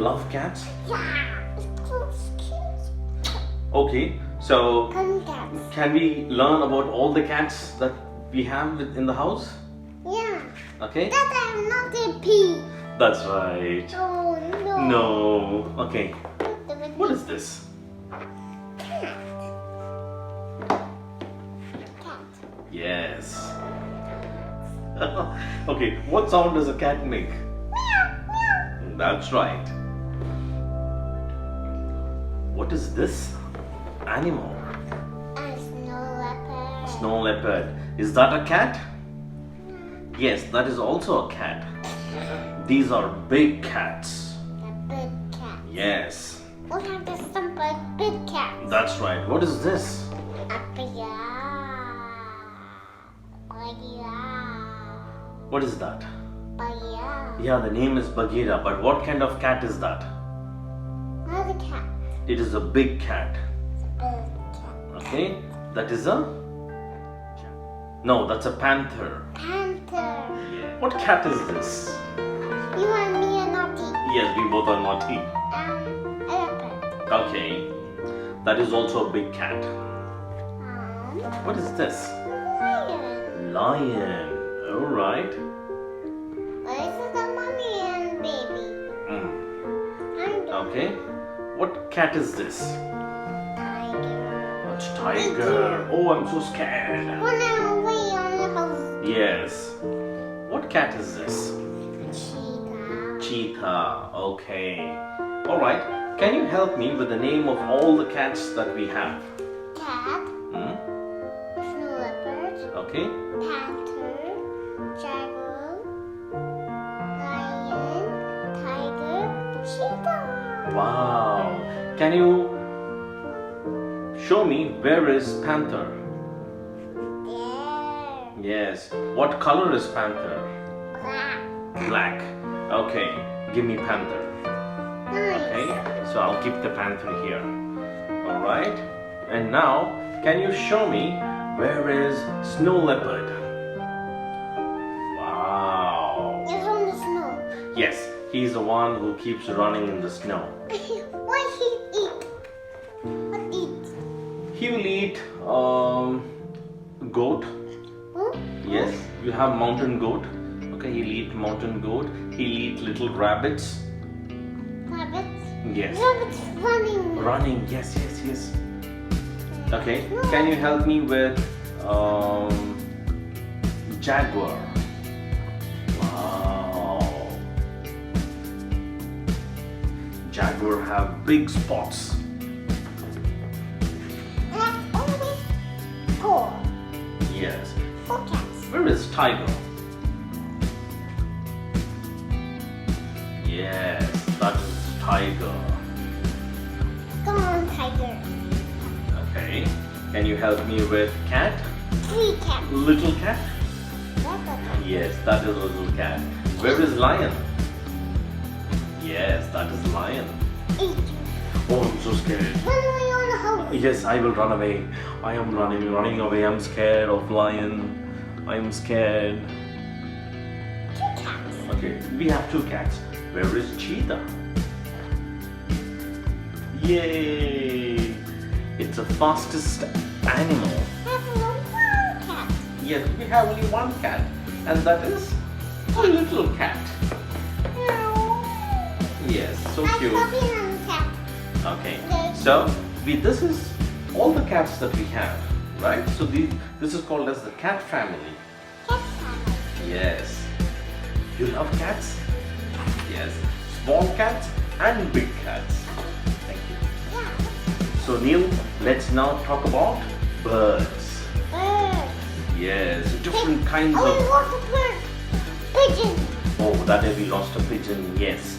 love cats? Yeah, it's so cute. Okay, so Cats. can we learn about all the cats that we have in the house? Yeah. Okay? That I'm not a pig. That's right. Oh no. No. Okay. What is this? Cat. Yes. Okay, what sound does a cat make? Meow, meow. That's right. What is this animal? A snow leopard. Snow leopard. Is that a cat? Yes, that is also a cat. These are big cats. A big cat. Yes. We have this some big cat. That's right. What is this? A bear. What is that? Bear. Yeah, the name is Bagheera, but what kind of cat is that? Another cat. It is a big cat. It's a big cat. Okay? That is a... No, that's a panther. Panther. Yeah. What cat is this? You and me are naughty. Yes, we both are naughty. Elephant. Okay. That is also a big cat. What is this? Lion. Lion. Alright. This is the mommy and baby. And Okay. What cat is this? tiger. That's tiger. Oh, I'm so scared. Run away on the house. Yes. What cat is this? Cheetah. Cheetah. Okay. Alright. Can you help me with the name of all the cats that we have? Cat. Hmm? Snow leopard. Okay. Panther. Jaguar. Lion. Tiger. Cheetah. Wow. Can you show me where is panther? There. Yes. What color is panther? Black. Black. Okay. Give me panther. Nice. Okay. So I'll keep the panther here. Alright. And now, can you show me where is snow leopard? Wow. It's on the snow. Yes. He's the one who keeps running in the snow. What he eat? What eat? He will eat goat. Huh? Yes, you have mountain goat. Okay, he'll eat mountain goat. He'll eat little rabbits. Rabbits. Yes. Rabbits running. Running. Yes, yes, yes. Okay. Can you help me with jaguar? Wow. Jaguar have big spots. That's only four. Yes. 4 cats. Where is tiger? Yes, that is tiger. Come on, tiger. Okay. Can you help me with cat? 3 cats. Little cat? That's a cat. Yes, that is little cat. Where is lion? Yes, that is lion. 8. Oh, I'm so scared. Run away on the house. Yes, I will run away. I am running away. I'm scared of lion. I'm scared. 2 cats. Okay, we have 2 cats. Where is cheetah? Yay! It's the fastest animal. Have only 1 cat. Yes, we have only 1 cat, and that is a little cat. Yes, so I'm cute. puppy and cat. Okay, so this is all the cats that we have, right? So this is called as the cat family. Cat family. Yes. You love cats? Yes. Small cats and big cats. Thank you. Yeah. So Neil, let's now talk about birds. Bird. Yes, different kinds Oh, we of... lost a bird. Pigeon. Oh, that day we lost a pigeon, yes.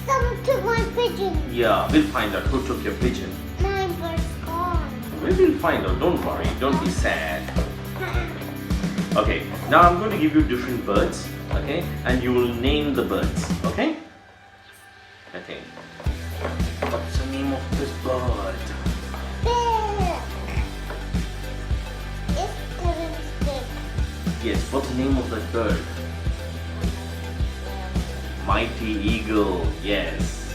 Someone took my pigeon. Yeah, we'll find out who took your pigeon. My bird's gone. We will find out, don't worry, don't be sad. Okay, now I'm going to give you different birds, okay? And you will name the birds, okay? Okay. What's the name of this bird? Big. It's because it's big. Yes, what's the name of that bird? Mighty eagle, yes.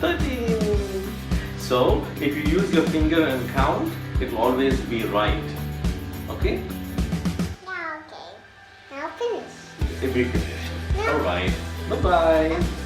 13. So, if you use your finger and count, it will always be right. Okay? Yeah, okay. Now finish. If we finish. Yeah. Alright. Bye-bye.